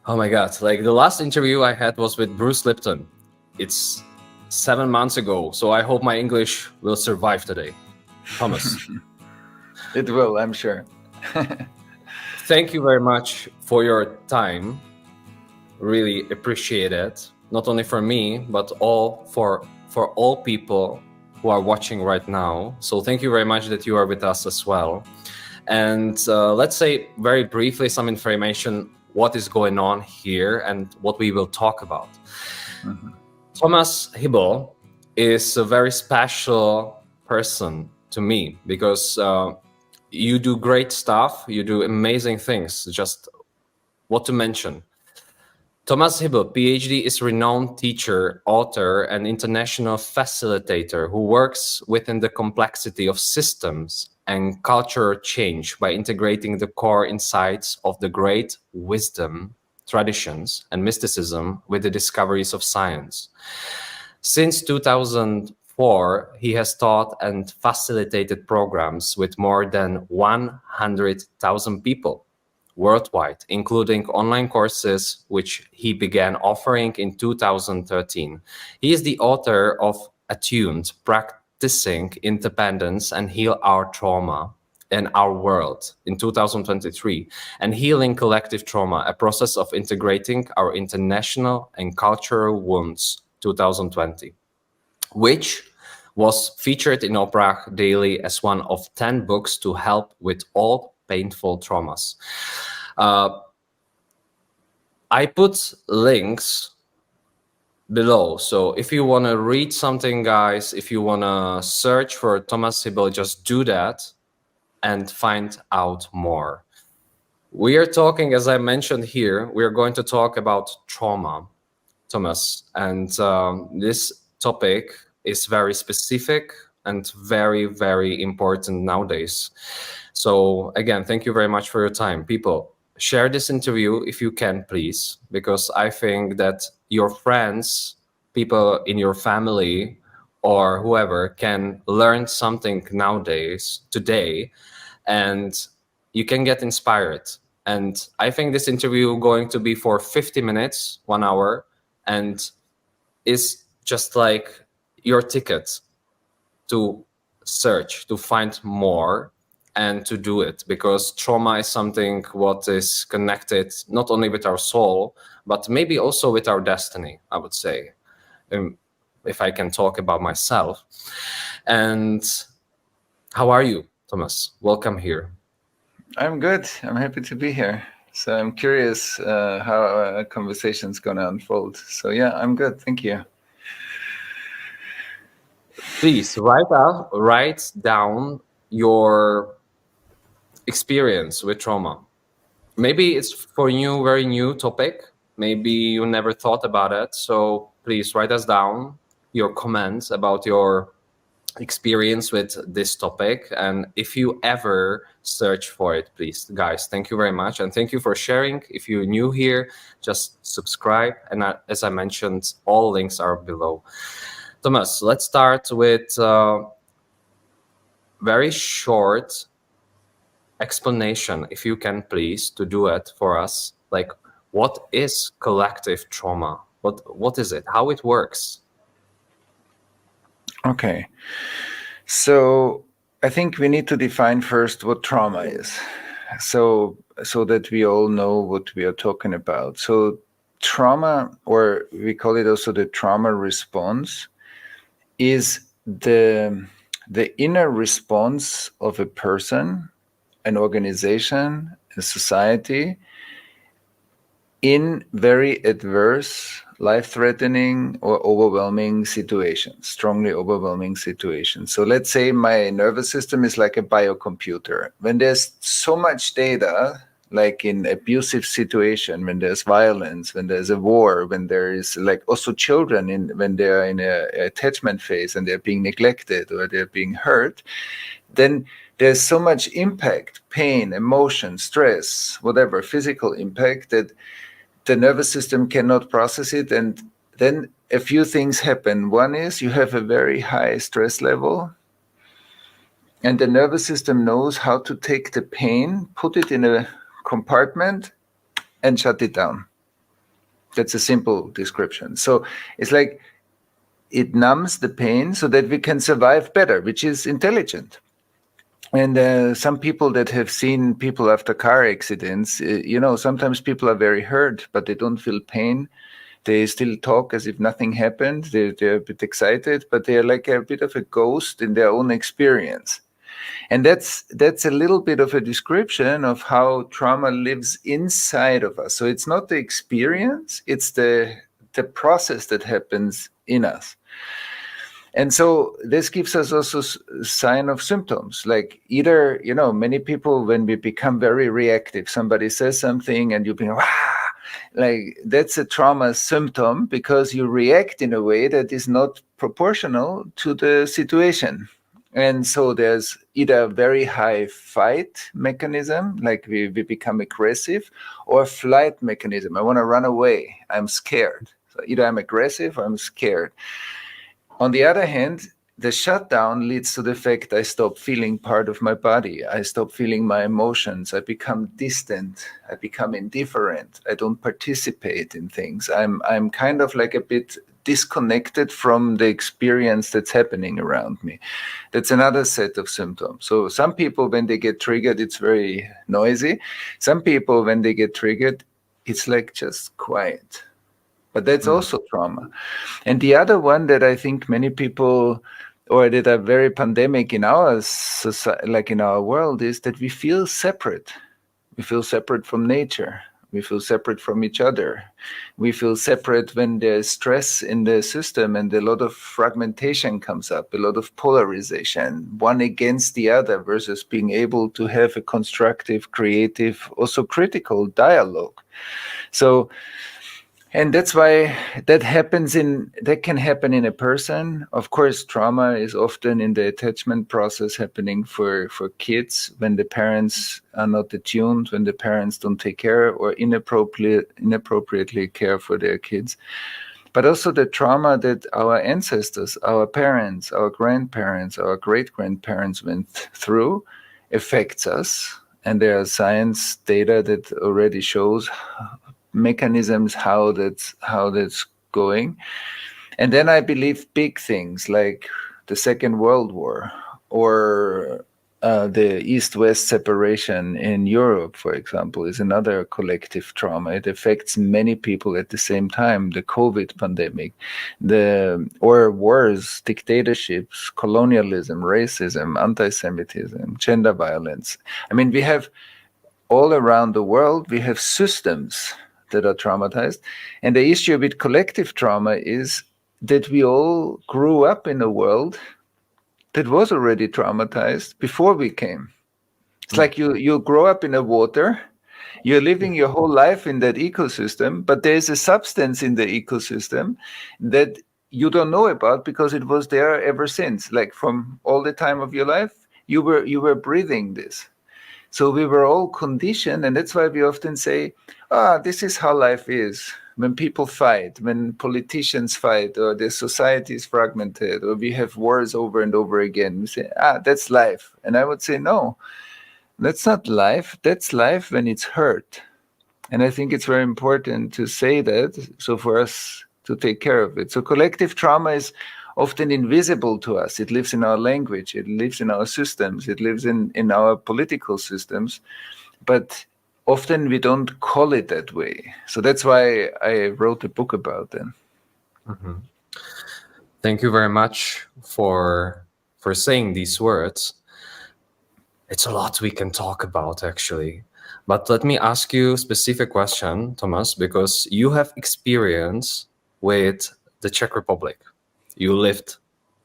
Oh my God. Like the last interview I had was with Bruce Lipton. It's 7 months ago. So I hope my English will survive today. Thomas. It will, I'm sure. Thank you very much for your time. Really appreciate it. Not only for me, but for all people who are watching right now. So thank you very much that you are with us as well. And let's say very briefly some information what is going on here and what we will talk about. Mm-hmm. Thomas Hübl is a very special person to me because you do great stuff, you do amazing things, just what to mention. Thomas Hübl, PhD, is a renowned teacher, author, and international facilitator who works within the complexity of systems and cultural change by integrating the core insights of the great wisdom, traditions, and mysticism with the discoveries of science. Since 2004, he has taught and facilitated programs with more than 100,000 people worldwide, including online courses, which he began offering in 2013. He is the author of Attuned, Practicing Independence and Heal Our Trauma in Our World in 2023, and Healing Collective Trauma, a process of integrating our international and cultural wounds 2020, which was featured in Opera Daily as one of 10 books to help with all painful traumas. I put links below, so if you want to read something, guys, if you want to search for Thomas Hübl, just do that and find out more. We are talking, as I mentioned here, we are going to talk about trauma, Thomas, and this topic is very specific and very, very important nowadays. So again, thank you very much for your time. People, share this interview if you can, please, because I think that your friends, people in your family, or whoever can learn something nowadays, today, and you can get inspired. And I think this interview going to be for 50 minutes, 1 hour, and is just like your ticket to search, to find more, and to do it, because trauma is something what is connected not only with our soul, but maybe also with our destiny, I would say, if I can talk about myself. And how are you, Thomas? Welcome here. I'm good. I'm happy to be here. So I'm curious how our conversation is going to unfold. So yeah, I'm good. Thank you. Please write down your experience with trauma. Maybe it's for you very new topic. Maybe you never thought about it. So please write us down your comments about your experience with this topic. And if you ever search for it, please, guys, thank you very much. And thank you for sharing. If you're new here, just subscribe. And as I mentioned, all links are below. Thomas, let's start with very short explanation, if you can, please, to do it for us. Like, what is collective trauma? What is it? How it works? Okay. So I think we need to define first what trauma is, so that we all know what we are talking about. So trauma, or we call it also the trauma response, is the inner response of a person, an organization, a society, in very adverse, life-threatening or overwhelming situations, strongly overwhelming situations. So let's say my nervous system is like a biocomputer. When there's so much data, like in abusive situation, when there's violence, when there's a war, when there is like also children when they're in a attachment phase and they're being neglected or they're being hurt, then there's so much impact, pain, emotion, stress, whatever, physical impact, that the nervous system cannot process it. And then a few things happen. One is you have a very high stress level, and the nervous system knows how to take the pain, put it in a compartment, and shut it down. That's a simple description. So it's like it numbs the pain so that we can survive better, which is intelligent. And some people that have seen people after car accidents, sometimes people are very hurt, but they don't feel pain. They still talk as if nothing happened. They're a bit excited, but they're like a bit of a ghost in their own experience. And that's a little bit of a description of how trauma lives inside of us. So it's not the experience, it's the process that happens in us. And so this gives us also sign of symptoms, like either, many people, when we become very reactive, somebody says something and you be, like that's a trauma symptom because you react in a way that is not proportional to the situation. And so there's either a very high fight mechanism, like we become aggressive, or flight mechanism. I want to run away. I'm scared. So either I'm aggressive or I'm scared. On the other hand, the shutdown leads to the fact I stop feeling part of my body. I stop feeling my emotions. I become distant. I become indifferent. I don't participate in things. I'm kind of like a bit disconnected from the experience that's happening around me. That's another set of symptoms. So some people, when they get triggered, it's very noisy. Some people, when they get triggered, it's like just quiet. But that's also trauma. And the other one that I think many people, or that are very pandemic in our society, like in our world, is that we feel separate. We feel separate from nature. We feel separate from each other. We feel separate when there's stress in the system and a lot of fragmentation comes up, a lot of polarization, one against the other, versus being able to have a constructive, creative, also critical dialogue. So, and that's why that can happen in a person. Of course, trauma is often in the attachment process happening for kids when the parents are not attuned, when the parents don't take care or inappropriately care for their kids. But also the trauma that our ancestors, our parents, our grandparents, our great-grandparents went through affects us. And there are science data that already shows mechanisms how that's going. And then I believe big things like the Second World War or the East-West separation in Europe, for example, is another collective trauma. It affects many people at the same time. The COVID pandemic, or wars, dictatorships, colonialism, racism, anti-Semitism, gender violence. I mean, we have all around the world, we have systems that are traumatized. And the issue with collective trauma is that we all grew up in a world that was already traumatized before we came. It's like you grow up in a water, you're living your whole life in that ecosystem, but there's a substance in the ecosystem that you don't know about because it was there ever since. Like from all the time of your life, you were breathing this. So we were all conditioned, and that's why we often say, this is how life is. When people fight, when politicians fight, or the society is fragmented, or we have wars over and over again, we say, that's life. And I would say, no, that's not life. That's life when it's hurt. And I think it's very important to say that, so for us to take care of it. So collective trauma is often invisible to us. It lives in our language, it lives in our systems, it lives in our political systems, but often we don't call it that way. So that's why I wrote a book about them. Mm-hmm. Thank you very much for saying these words. It's a lot we can talk about, actually. But let me ask you a specific question, Thomas, because you have experience with the Czech Republic. You lived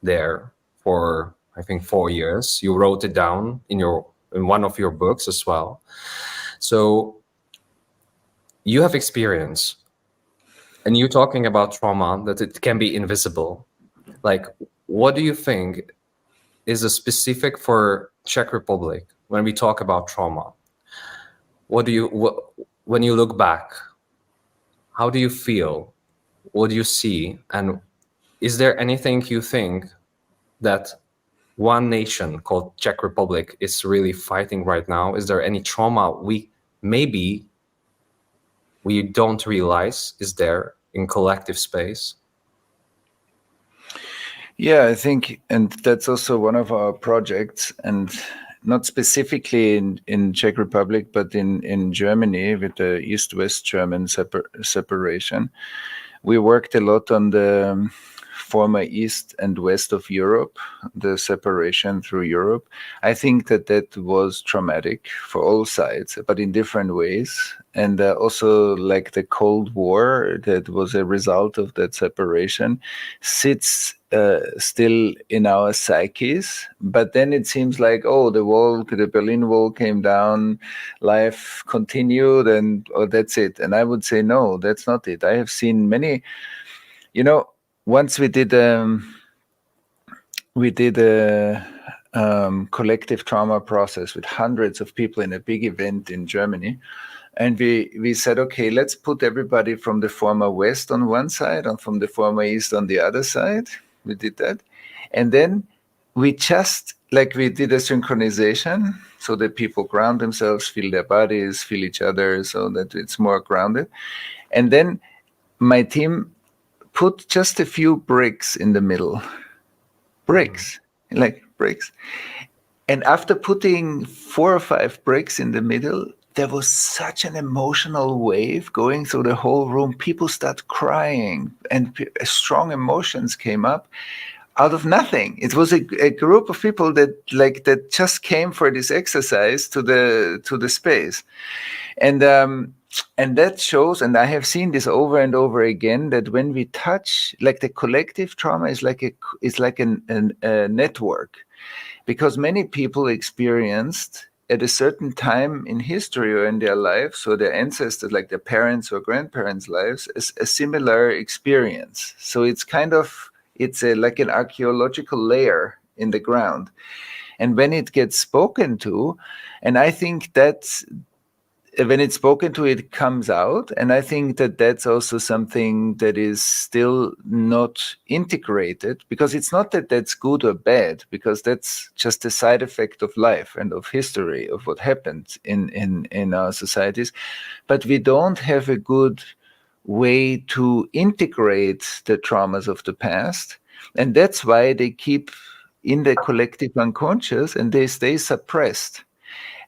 there for, I think, 4 years. You wrote it down in one of your books as well. So you have experience, and you're talking about trauma, that it can be invisible. Like, what do you think is a specific for Czech Republic when we talk about trauma? When you look back, how do you feel? What do you see? And is there anything you think that one nation called Czech Republic is really fighting right now? Is there any trauma we maybe we don't realize is there in collective space? Yeah, I think, and that's also one of our projects, and not specifically in Czech Republic, but in Germany with the East-West German separation. We worked a lot on the former East and West of Europe, the separation through Europe. I think that was traumatic for all sides, but in different ways. And also like the Cold War that was a result of that separation sits still in our psyches. But then it seems like, oh, the Berlin Wall came down, life continued, and that's it. And I would say, no, that's not it. I have seen many, once we did a collective trauma process with hundreds of people in a big event in Germany. And we said, okay, let's put everybody from the former West on one side and from the former East on the other side. We did that. And then we did a synchronization so that people ground themselves, feel their bodies, feel each other, so that it's more grounded. And then my team put just a few bricks in the middle. Bricks. And after putting 4 or 5 bricks in the middle, there was such an emotional wave going through the whole room. People start crying, and strong emotions came up out of nothing. It was a group of people that just came for this exercise to the space, and that shows. And I have seen this over and over again, that when we touch, like the collective trauma is like a network, because many people experienced at a certain time in history or in their lives, or their ancestors, like their parents or grandparents' lives, a similar experience. So it's like an archaeological layer in the ground. And when it gets spoken to, and I think that's, when it's spoken to, it comes out. And I think that's also something that is still not integrated, because it's not that that's good or bad, because that's just a side effect of life and of history, of what happened in our societies. But we don't have a good way to integrate the traumas of the past. And that's why they keep in the collective unconscious and they stay suppressed.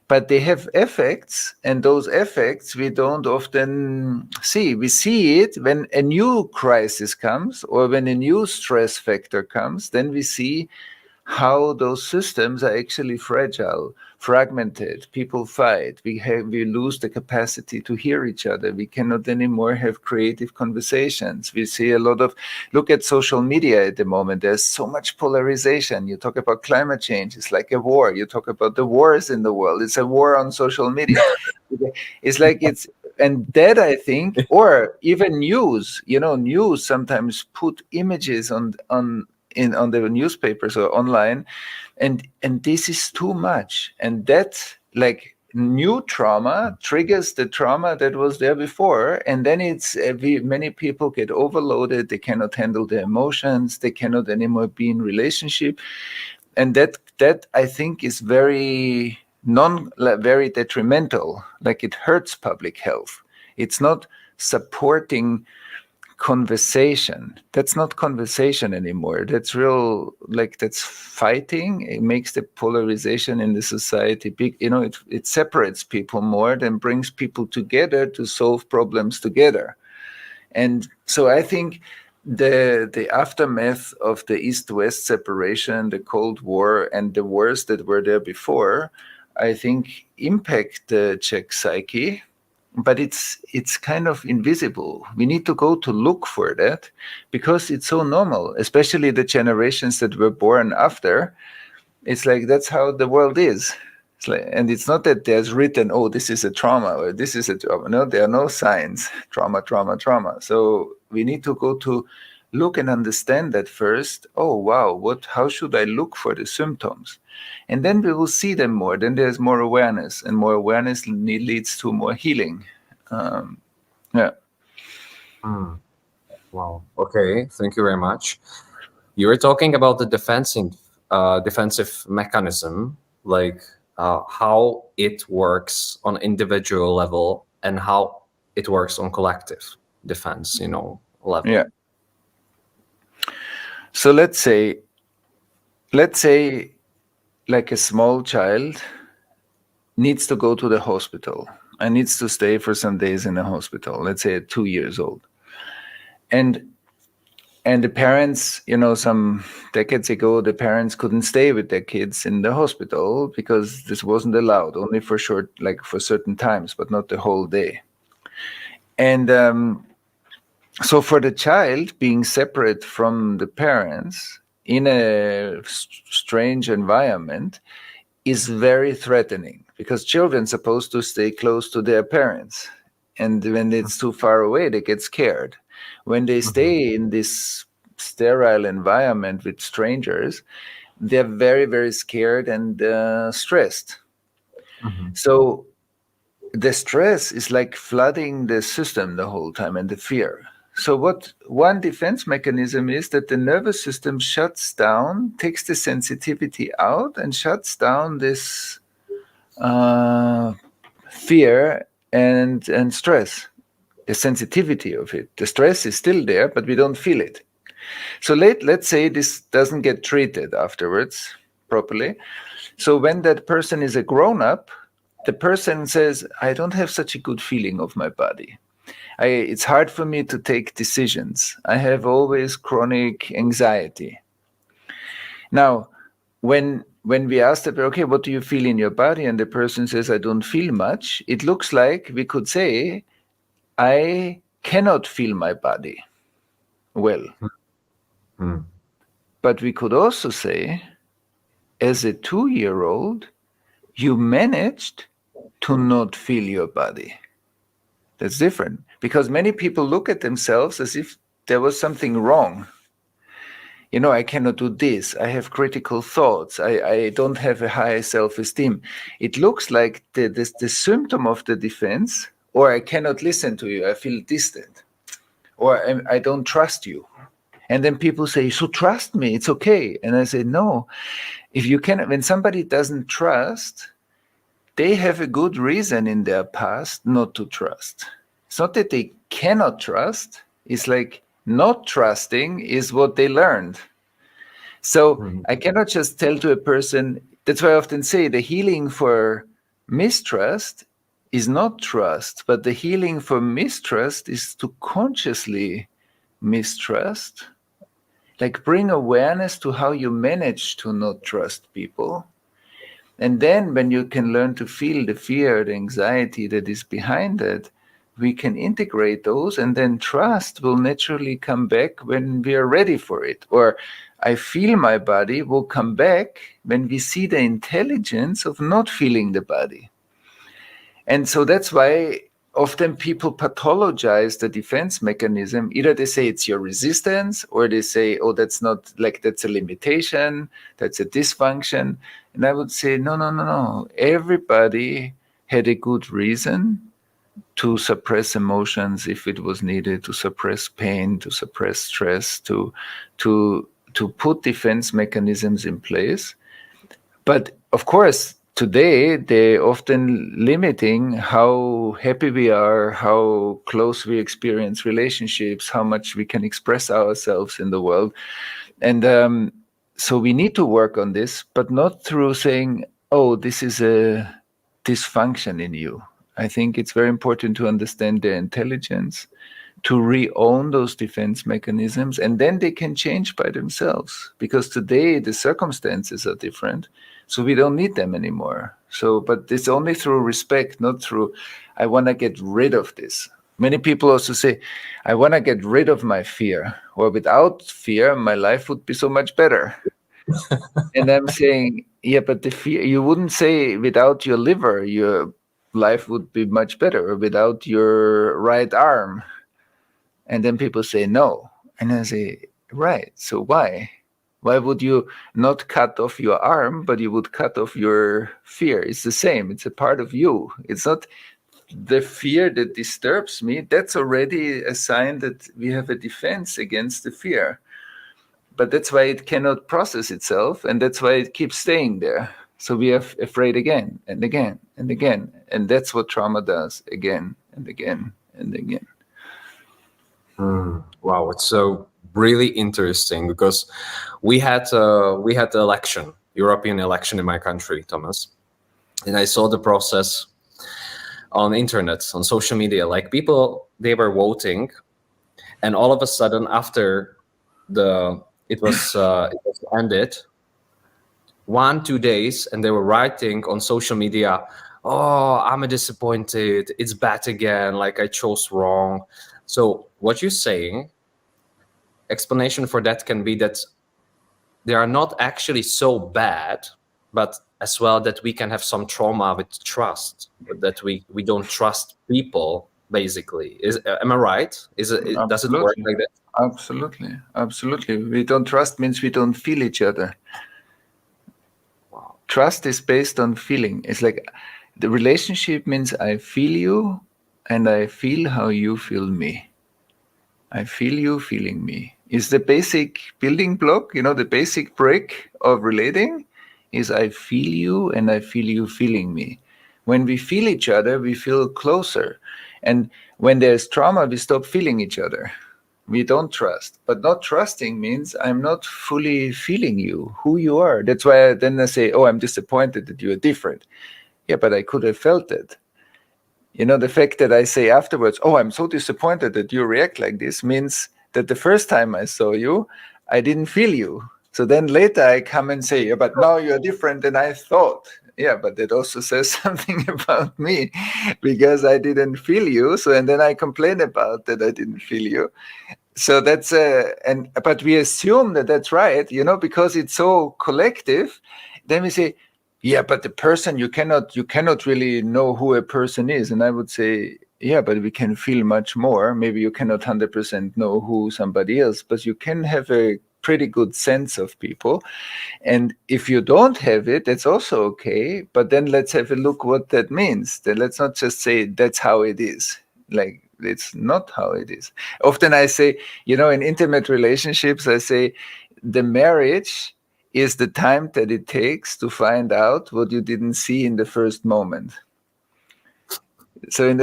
But they have effects, and those effects we don't often see. We see it when a new crisis comes or when a new stress factor comes. Then we see how those systems are actually fragile, fragmented. People fight. We lose the capacity to hear each other. We cannot anymore have creative conversations. We see a lot of, look at social media at the moment. There's so much polarization. You talk about climate change, it's like a war. You talk about the wars in the world, it's a war on social media. And that, I think, or even news, news sometimes put images on the newspapers or online, and this is too much. And that, like, new trauma triggers the trauma that was there before, and then many people get overloaded. They cannot handle their emotions. They cannot anymore be in relationship, and that I think is very detrimental. Like, it hurts public health. It's not supporting conversation. That's not conversation anymore. That's that's fighting. It makes the polarization in the society big. It separates people more than brings people together to solve problems together. And so I think the aftermath of the East-West separation, the Cold War, and the wars that were there before, I think impact the Czech psyche. But it's kind of invisible. We need to go to look for that, because it's so normal, especially the generations that were born after. It's like, that's how the world is. And it's not that there's written, oh, this is a trauma or this is a trauma. No, there are no signs. Trauma, trauma, trauma. So we need to go to look and understand that first. Oh, wow, how should I look for the symptoms? And then we will see them more. Then there's more awareness, and more awareness leads to more healing. Wow. Okay. Thank you very much. You were talking about the defensive mechanism, like how it works on individual level, and how it works on collective defense, level. Yeah. So let's say like a small child needs to go to the hospital and needs to stay for some days in a hospital, let's say at 2 years old. And the parents, some decades ago, the parents couldn't stay with their kids in the hospital because this wasn't allowed, only for for certain times, but not the whole day. And so for the child, being separate from the parents in a strange environment is very threatening, because children are supposed to stay close to their parents. And when it's too far away, they get scared. When they stay in this sterile environment with strangers, they're very, very scared and stressed. So the stress is like flooding the system the whole time, and the fear. So what one defense mechanism is that the nervous system shuts down, takes the sensitivity out, and shuts down this fear and stress, the sensitivity of it. The stress is still there, but we don't feel it. So let's say this doesn't get treated afterwards properly. So when that person is a grown-up, the person says, I don't have such a good feeling of my body. It's hard for me to take decisions. I have always chronic anxiety. Now, when we ask them, okay, what do you feel in your body? And the person says, I don't feel much. It looks like we could say, I cannot feel my body well. But we could also say, as a 2-year-old, you managed to not feel your body. That's different, because many people look at themselves as if there was something wrong. I cannot do this. I have critical thoughts. I don't have a high self-esteem. It looks like the symptom of the defense, or I cannot listen to you. I feel distant, or I don't trust you. And then people say, so trust me, it's okay. And I say, no, when somebody doesn't trust, they have a good reason in their past not to trust. It's not that they cannot trust. It's like not trusting is what they learned. So I cannot just tell to a person, that's why I often say the healing for mistrust is not trust, but the healing for mistrust is to consciously mistrust. Like bring awareness to how you manage to not trust people. And then when you can learn to feel the fear, the anxiety that is behind it, we can integrate those, and then trust will naturally come back when we are ready for it. Or I feel my body will come back when we see the intelligence of not feeling the body. And so that's why often people pathologize the defense mechanism. Either they say it's your resistance, or they say, oh, that's not, like, that's a limitation, that's a dysfunction. And I would say, no. Everybody had a good reason to suppress emotions if it was needed, to suppress pain, to suppress stress, to put defense mechanisms in place. But of course, today, they're often limiting how happy we are, how close we experience relationships, how much we can express ourselves in the world. And so we need to work on this, but not through saying, oh, this is a dysfunction in you. I think it's very important to understand their intelligence, to re-own those defense mechanisms, and then they can change by themselves. Because today the circumstances are different, so we don't need them anymore. But it's only through respect, not through, I want to get rid of this. Many people also say, I want to get rid of my fear, or without fear, my life would be so much better. And I'm saying, yeah, but the fear, you wouldn't say without your liver, your life would be much better, or without your right arm. And then people say no. And I say, right, so why? Why would you not cut off your arm, but you would cut off your fear? It's the same. It's a part of you. It's not the fear that disturbs me. That's already a sign that we have a defense against the fear. But that's why it cannot process itself, and that's why it keeps staying there. So we are afraid again and again and again. And that's what trauma does, again and again and again. Wow, it's so really interesting, because we had the election, European election in my country, Thomas, and I saw the process on internet, on social media. Like, people, they were voting, and all of a sudden, after it was ended, 1-2 days, and they were writing on social media, "Oh, I'm disappointed. It's bad again. Like, I chose wrong." So what you're saying, explanation for that can be that they are not actually so bad, but as well that we can have some trauma with trust, that we don't trust people, basically. Am I right? Does it work like that? Absolutely. We don't trust means we don't feel each other. Wow. Trust is based on feeling. It's like the relationship means I feel you and I feel how you feel me. I feel you feeling me. Is the basic building block, the basic brick of relating is I feel you and I feel you feeling me. When we feel each other, we feel closer. And when there's trauma, we stop feeling each other. We don't trust. But not trusting means I'm not fully feeling you, who you are. That's why then I say, oh, I'm disappointed that you are different. Yeah, but I could have felt it. The fact that I say afterwards, oh, I'm so disappointed that you react like this, means that the first time I saw you, I didn't feel you. So then later I come and say, yeah, but now you're different than I thought. Yeah, but that also says something about me, because I didn't feel you. So, and then I complain about that I didn't feel you. So that's but we assume that that's right, because it's so collective. Then we say, yeah, but the person, you cannot really know who a person is. And I would say, yeah, but we can feel much more. Maybe you cannot 100% know who somebody is, but you can have a pretty good sense of people. And if you don't have it, that's also okay. But then let's have a look what that means. Then let's not just say that's how it is. Like, it's not how it is. Often I say, in intimate relationships, I say the marriage is the time that it takes to find out what you didn't see in the first moment. So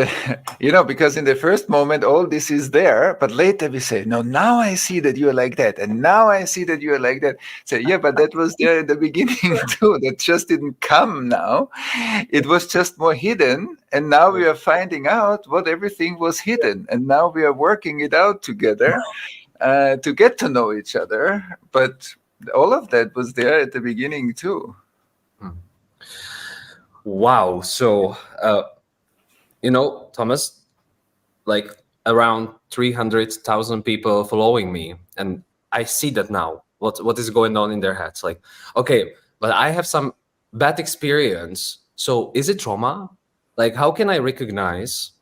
because in the first moment, all this is there, but later we say, no, now I see that you're like that. And now I see that you're like that. So yeah, but that was there in the beginning too. That just didn't come now. It was just more hidden. And now we are finding out what everything was hidden. And now we are working it out together to get to know each other. But all of that was there at the beginning too. Wow. So, Thomas, like around 300,000 people following me, and I see that now, what is going on in their heads. Like, okay, but I have some bad experience. So is it trauma? Like, how can I recognize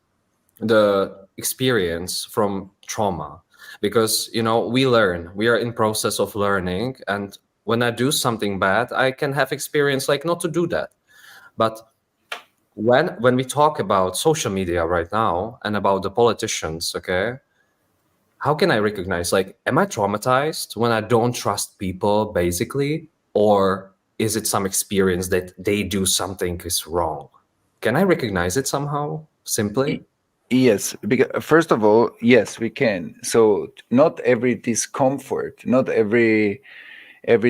the experience from trauma? Because, we learn, we are in process of learning. And when I do something bad, I can have experience like not to do that. But when we talk about social media right now and about the politicians, okay, how can I recognize, like, am I traumatized when I don't trust people, basically? Or is it some experience that they do something is wrong? Can I recognize it somehow, simply? Yes, because first of all, yes, we can. So not every discomfort, not every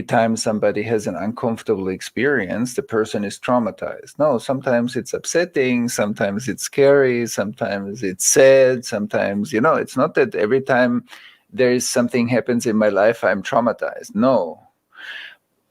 time somebody has an uncomfortable experience, the person is traumatized. No, sometimes it's upsetting, sometimes it's scary, sometimes it's sad, sometimes, it's not that every time there is something happens in my life, I'm traumatized. No.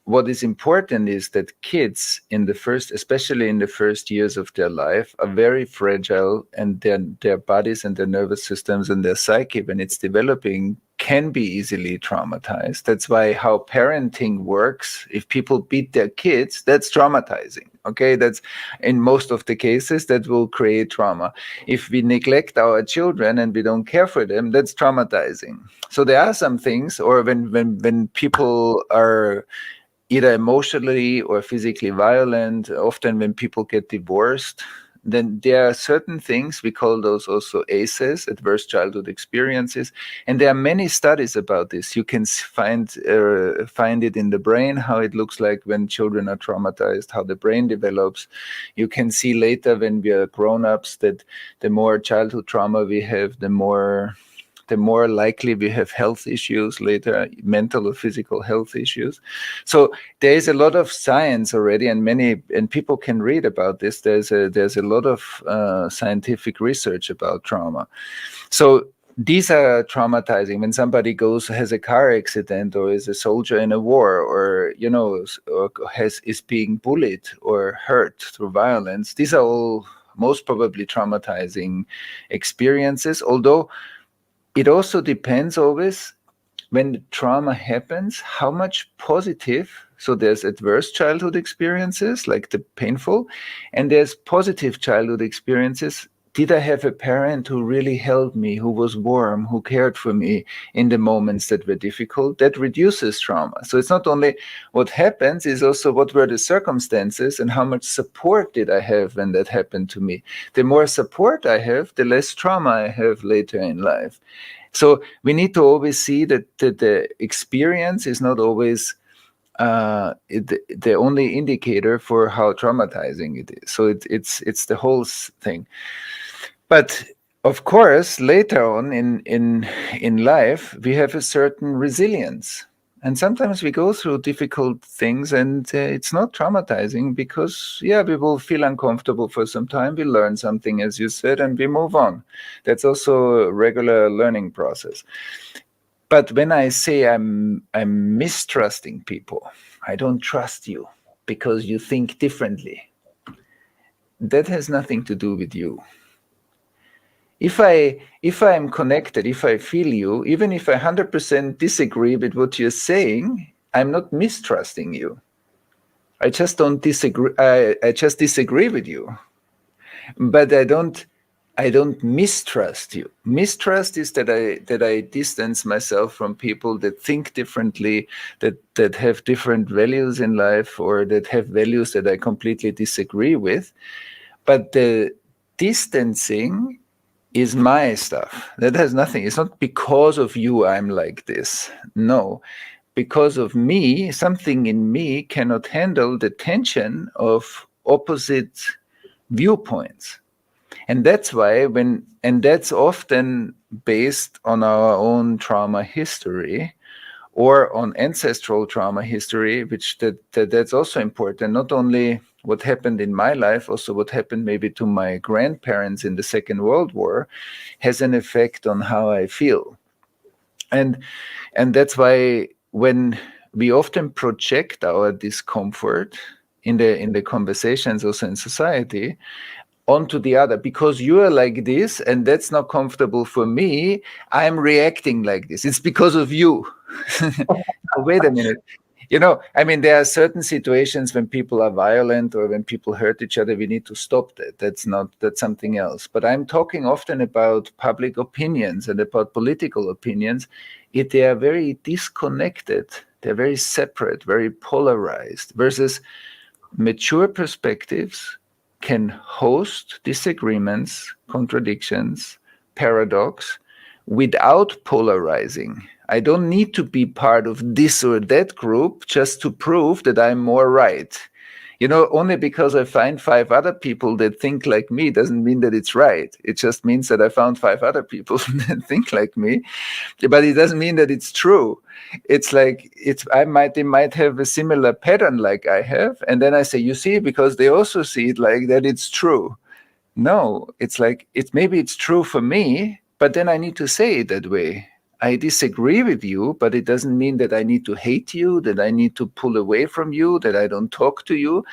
What is important is that kids especially in the first years of their life, are very fragile, and their bodies and their nervous systems and their psyche, when it's developing, can be easily traumatized. That's why how parenting works, if people beat their kids, that's traumatizing. Okay, that's in most of the cases that will create trauma. If we neglect our children and we don't care for them, that's traumatizing. So there are some things, or when people are either emotionally or physically violent, often when people get divorced, then there are certain things, we call those also ACEs, adverse childhood experiences, and there are many studies about this. You can find it in the brain, how it looks like when children are traumatized, how the brain develops. You can see later when we are grown-ups that the more childhood trauma we have, the more likely we have health issues later, mental or physical health issues. So there is a lot of science already, and people can read about this. There's a lot of scientific research about trauma. So these are traumatizing. When somebody has a car accident, or is a soldier in a war, or is being bullied or hurt through violence, these are all most probably traumatizing experiences. Although it also depends always, when trauma happens, how much positive. So there's adverse childhood experiences, like the painful, and there's positive childhood experiences. Did I have a parent who really helped me, who was warm, who cared for me in the moments that were difficult? That reduces trauma. So it's not only what happens, it's also what were the circumstances and how much support did I have when that happened to me. The more support I have, the less trauma I have later in life. So we need to always see that the experience is not always the only indicator for how traumatizing it is. So it's the whole thing. But of course, later on in life, we have a certain resilience. And sometimes we go through difficult things, and it's not traumatizing because, we will feel uncomfortable for some time. We learn something, as you said, and we move on. That's also a regular learning process. But when I say I'm mistrusting people, I don't trust you because you think differently, that has nothing to do with you. If I'm connected, if I feel you, even if I 100% disagree with what you're saying, I'm not mistrusting you. I just don't disagree. I just disagree with you, but I don't mistrust you. Mistrust is that I distance myself from people that think differently, that have different values in life, or that have values that I completely disagree with. But the distancing is my stuff. That has nothing. It's not because of you I'm like this. No. Because of me, something in me cannot handle the tension of opposite viewpoints. And that's why and that's often based on our own trauma history or on ancestral trauma history, which that's also important. Not only what happened in my life, also what happened maybe to my grandparents in the Second World War has an effect on how I feel. And that's why when we often project our discomfort in the conversations also in society onto the other, because you are like this and that's not comfortable for me, I'm reacting like this. It's because of you. Wait a minute. There are certain situations when people are violent or when people hurt each other, we need to stop that. That's something else. But I'm talking often about public opinions and about political opinions. They are very disconnected. They're very separate, very polarized, versus mature perspectives can host disagreements, contradictions, paradox without polarizing. I don't need to be part of this or that group just to prove that I'm more right. Only because I find 5 other people that think like me doesn't mean that it's right. It just means that I found 5 other people that think like me, but it doesn't mean that it's true. It's like they might have a similar pattern like I have, and then I say, you see, because they also see it like that, it's true. No, it's like maybe it's true for me, but then I need to say it that way. I disagree with you, but it doesn't mean that I need to hate you, that I need to pull away from you, that I don't talk to you,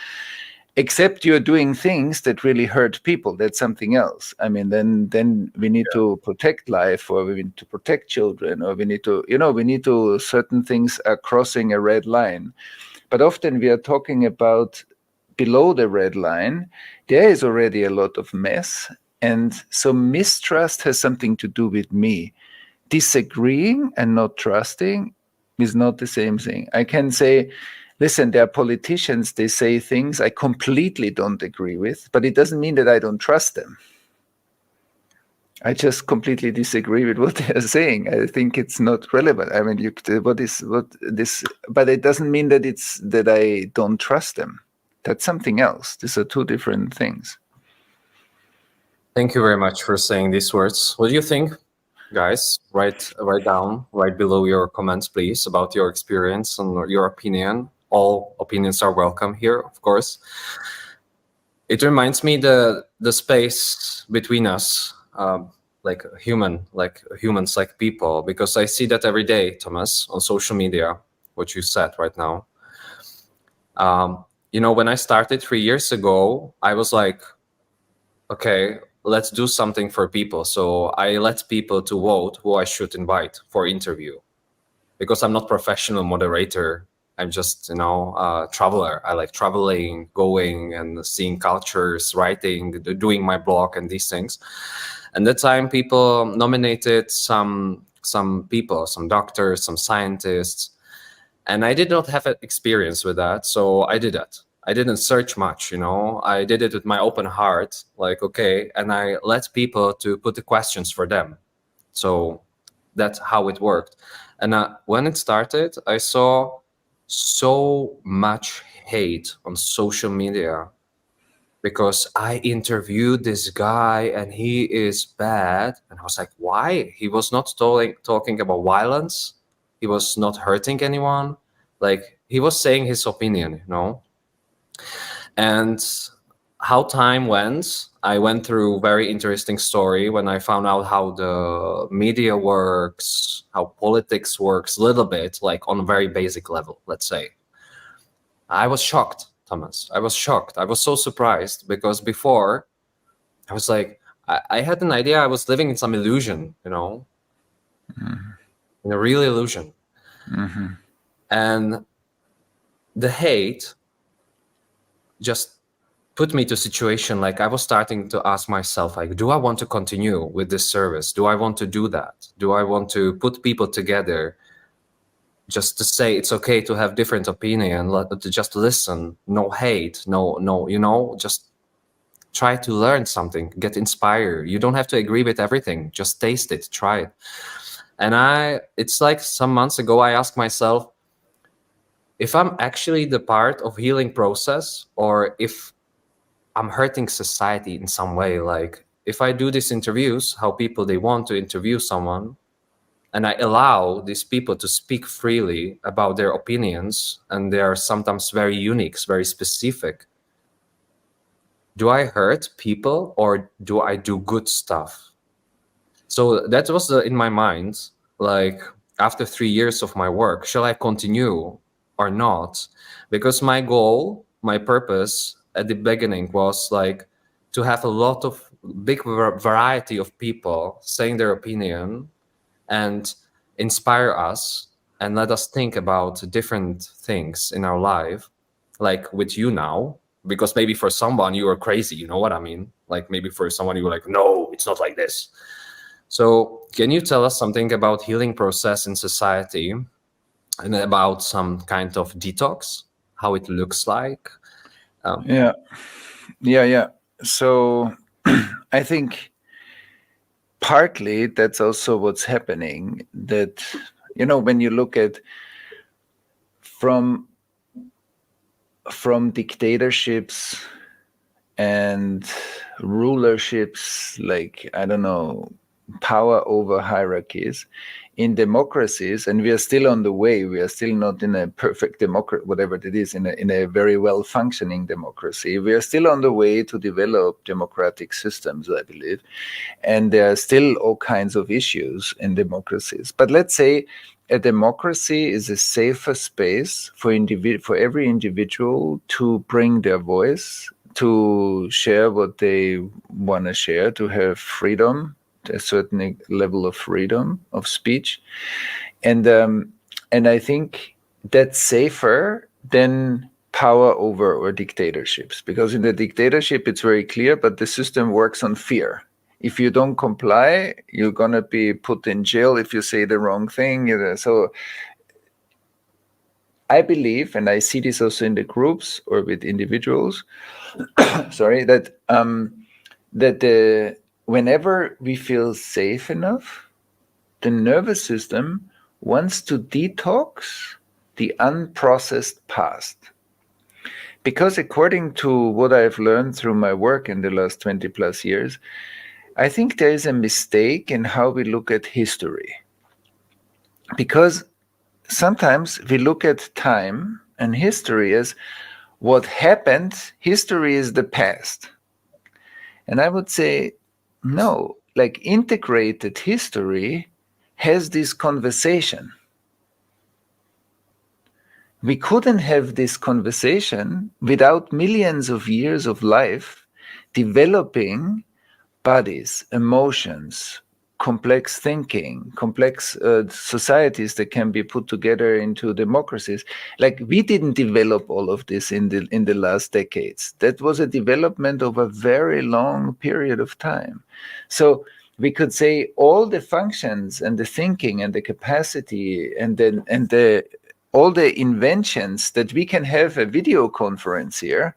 except you're doing things that really hurt people. That's something else. Then we need to protect life, or we need to protect children, or we need to, certain things are crossing a red line. But often we are talking about below the red line, there is already a lot of mess. And so mistrust has something to do with me. Disagreeing and not trusting is not the same thing. I can say, listen, there are politicians, they say things I completely don't agree with, but it doesn't mean that I don't trust them. I just completely disagree with what they are saying. I think it's not relevant. I mean, but it doesn't mean that I don't trust them. That's something else. These are two different things. Thank you very much for saying these words. What do you think, guys? Write down right below your comments, please, about your experience and your opinion. All opinions are welcome here, of course. It reminds me the space between us, like humans, like people, because I see that every day, Thomas, on social media, what you said right now. You know, when I started 3 years ago, I was like, okay, let's do something for people. So I let people to vote who I should invite for interview, because I'm not professional moderator. I'm just, you know, a traveler. I like traveling, going and seeing cultures, writing, doing my blog and these things. And that time people nominated some people, some doctors, some scientists. And I did not have an experience with that. So I did that. I didn't search much, you know, I did it with my open heart, like, okay. And I let people to put the questions for them. So that's how it worked. And when it started, I saw so much hate on social media because I interviewed this guy and he is bad. And I was like, why? He was not talking about violence. He was not hurting anyone. Like, he was saying his opinion, you know. And how time went, I went through a very interesting story when I found out how the media works, how politics works a little bit, like on a very basic level, let's say. I was shocked, Thomas. I was shocked. I was so surprised because before I was like, I had an idea I was living in some illusion, you know, in a real illusion. And the hate just put me to a situation like I was starting to ask myself, like, do I want to continue with this service? Do I want to do that? Do I want to put people together just to say it's okay to have different opinion, to just listen, no hate, no, you know, just try to learn something, get inspired. You don't have to agree with everything, just taste it, try it. And it's like some months ago, I asked myself, if I'm actually the part of healing process, or if I'm hurting society in some way, like if I do these interviews, how people, they want to interview someone, and I allow these people to speak freely about their opinions, and they are sometimes very unique, very specific. Do I hurt people or do I do good stuff? So that was in my mind, like after 3 years of my work, shall I continue or not? Because my goal, my purpose at the beginning was like to have a lot of big variety of people saying their opinion and inspire us and let us think about different things in our life, like with you now, because maybe for someone you are crazy, you know what I mean? Like maybe for someone you were like, no, it's not like this. So can you tell us something about healing process in society and about some kind of detox, how it looks like? Yeah. So I think partly that's also what's happening, that, you know, when you look at from dictatorships and rulerships, like, I don't know, power over hierarchies in democracies, and we are still on the way, we are still not in a perfect democracy, whatever it is, in a very well functioning democracy. We are still on the way to develop democratic systems, I believe, and there are still all kinds of issues in democracies. But let's say a democracy is a safer space for every individual to bring their voice, to share what they want to share, to have freedom, a certain level of freedom of speech, and I think that's safer than power over or dictatorships, because in the dictatorship it's very clear, but the system works on fear. If you don't comply, you're gonna be put in jail if you say the wrong thing. So I believe, and I see this also in the groups or with individuals, sorry, that whenever we feel safe enough, the nervous system wants to detox the unprocessed past. Because according to what I've learned through my work in the last 20 plus years, I think there is a mistake in how we look at history. Because sometimes we look at time and history as what happened. History is the past. And I would say, no, like integrated history has this conversation. We couldn't have this conversation without millions of years of life developing bodies, emotions, complex thinking, complex societies that can be put together into democracies. Like, we didn't develop all of this in the last decades. That was a development of a very long period of time. So we could say all the functions and the thinking and the capacity and all the inventions that we can have a video conference here,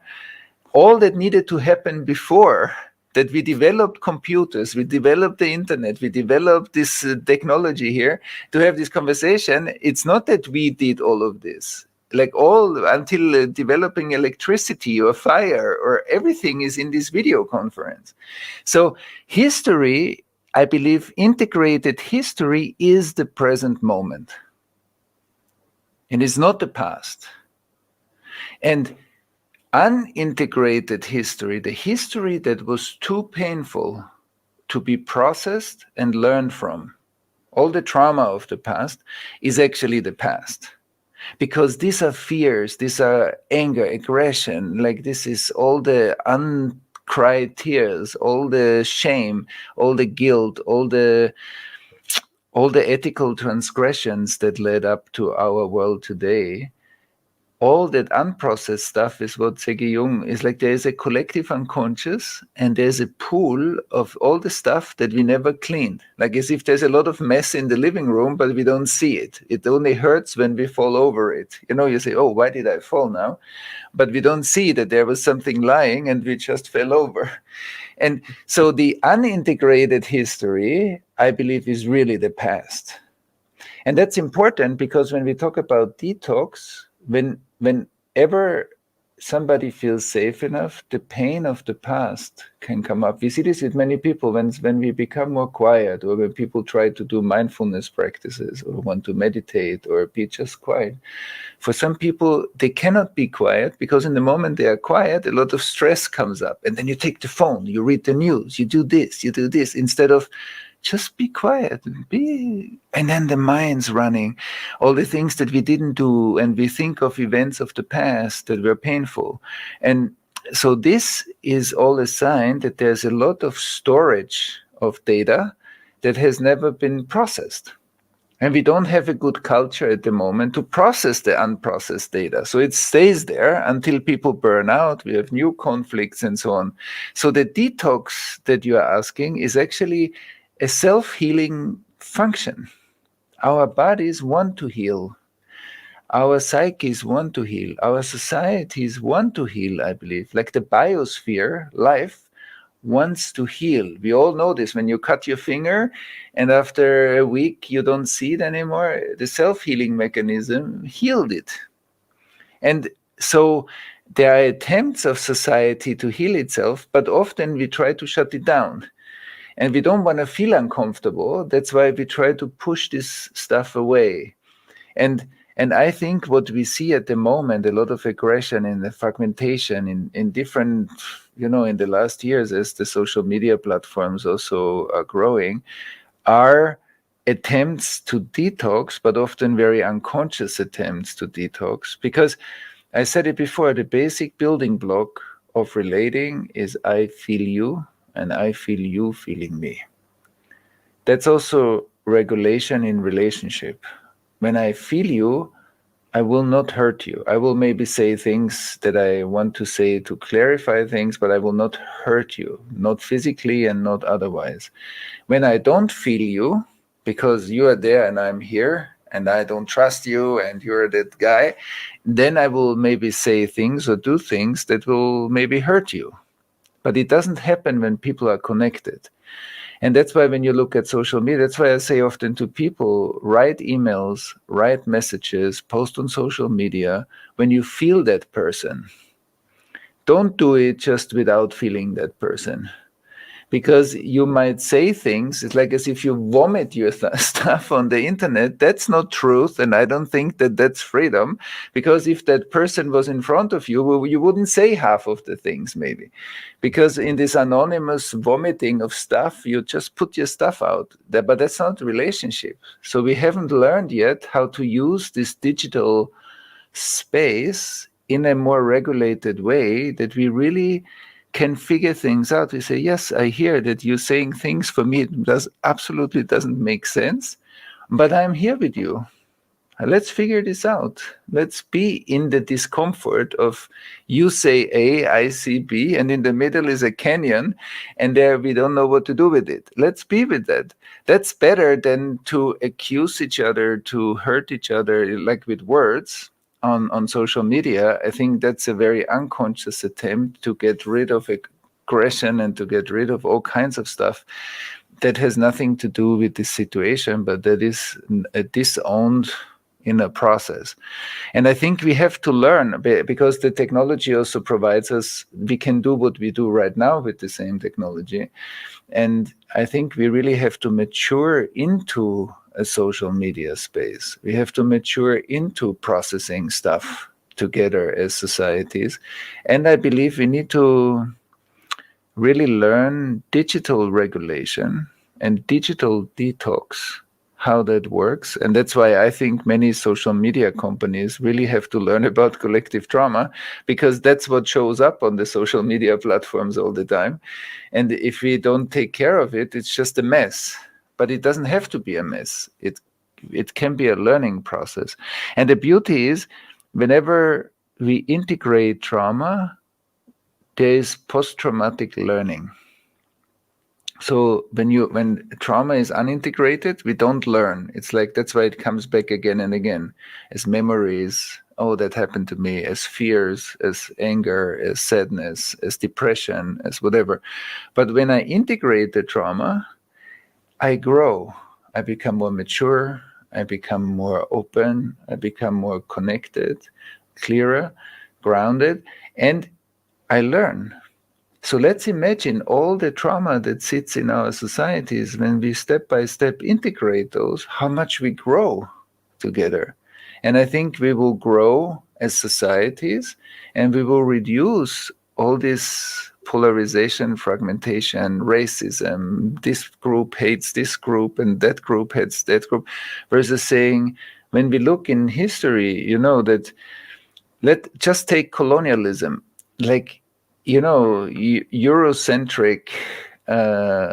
all that needed to happen before that we developed computers, we developed the internet, we developed this technology here to have this conversation. It's not that we did all of this, like all until developing electricity or fire or everything is in this video conference. So history, I believe integrated history is the present moment. And it's not the past. And unintegrated history, the history that was too painful to be processed and learned from, all the trauma of the past is actually the past. Because these are fears, these are anger, aggression, like this is all the uncried tears, all the shame, all the guilt, all the ethical transgressions that led up to our world today. All that unprocessed stuff is what Segi Jung is like. There is a collective unconscious and there's a pool of all the stuff that we never cleaned. Like as if there's a lot of mess in the living room, but we don't see it. It only hurts when we fall over it. You know, you say, oh, why did I fall now? But we don't see that there was something lying and we just fell over. And so the unintegrated history, I believe, is really the past. And that's important because when we talk about detox, whenever somebody feels safe enough, the pain of the past can come up. We see this with many people when we become more quiet, or when people try to do mindfulness practices or want to meditate or be just quiet. For some people, they cannot be quiet because in the moment they are quiet, a lot of stress comes up. And then you take the phone, you read the news, you do this, instead of just be quiet, and then the mind's running, all the things that we didn't do, and we think of events of the past that were painful. And so this is all a sign that there's a lot of storage of data that has never been processed. And we don't have a good culture at the moment to process the unprocessed data. So it stays there until people burn out, we have new conflicts and so on. So the detox that you are asking is actually a self-healing function. Our bodies want to heal. Our psyches want to heal. Our societies want to heal, I believe. Like the biosphere, life wants to heal. We all know this. When you cut your finger and after a week you don't see it anymore, the self-healing mechanism healed it. And so there are attempts of society to heal itself, but often we try to shut it down. And we don't want to feel uncomfortable. That's why we try to push this stuff away. And I think what we see at the moment, a lot of aggression and the fragmentation in different, in the last years, as the social media platforms also are growing, are attempts to detox, but often very unconscious attempts to detox. Because I said it before, the basic building block of relating is I feel you, and I feel you feeling me. That's also regulation in relationship. When I feel you, I will not hurt you. I will maybe say things that I want to say to clarify things, but I will not hurt you, not physically and not otherwise. When I don't feel you, because you are there and I'm here, and I don't trust you and you're that guy, then I will maybe say things or do things that will maybe hurt you. But it doesn't happen when people are connected. And that's why when you look at social media, that's why I say often to people, write emails, write messages, post on social media when you feel that person. Don't do it just without feeling that person. Because you might say things, it's like as if you vomit your stuff on the internet. That's not truth, and I don't think that that's freedom. Because if that person was in front of you, you wouldn't say half of the things maybe. Because in this anonymous vomiting of stuff, you just put your stuff out. But that's not relationship. So we haven't learned yet how to use this digital space in a more regulated way that we really can figure things out. We say, yes, I hear that you're saying things for me. It absolutely doesn't make sense, but I'm here with you. Let's figure this out. Let's be in the discomfort of you say A, I see B, and in the middle is a canyon, and there we don't know what to do with it. Let's be with that. That's better than to accuse each other, to hurt each other, like with words. On social media. I think that's a very unconscious attempt to get rid of aggression and to get rid of all kinds of stuff that has nothing to do with this situation, but that is a disowned inner process. And I think we have to learn, because the technology also provides us, we can do what we do right now with the same technology. And I think we really have to mature into a social media space. We have to mature into processing stuff together as societies. And I believe we need to really learn digital regulation and digital detox, how that works. And that's why I think many social media companies really have to learn about collective trauma, because that's what shows up on the social media platforms all the time. And if we don't take care of it, it's just a mess. But it doesn't have to be a mess. It can be a learning process. And the beauty is, whenever we integrate trauma, there is post-traumatic learning. So when trauma is unintegrated, we don't learn. It's like, that's why it comes back again and again as memories. Oh, that happened to me, as fears, as anger, as sadness, as depression, as whatever. But when I integrate the trauma, I grow. I become more mature. I become more open. I become more connected, clearer, grounded, and I learn. So let's imagine all the trauma that sits in our societies. When we step by step integrate those, how much we grow together. And I think we will grow as societies, and we will reduce all this polarization, fragmentation, racism. This group hates this group and that group hates that group, versus saying, when we look in history, that just take colonialism, like, Eurocentric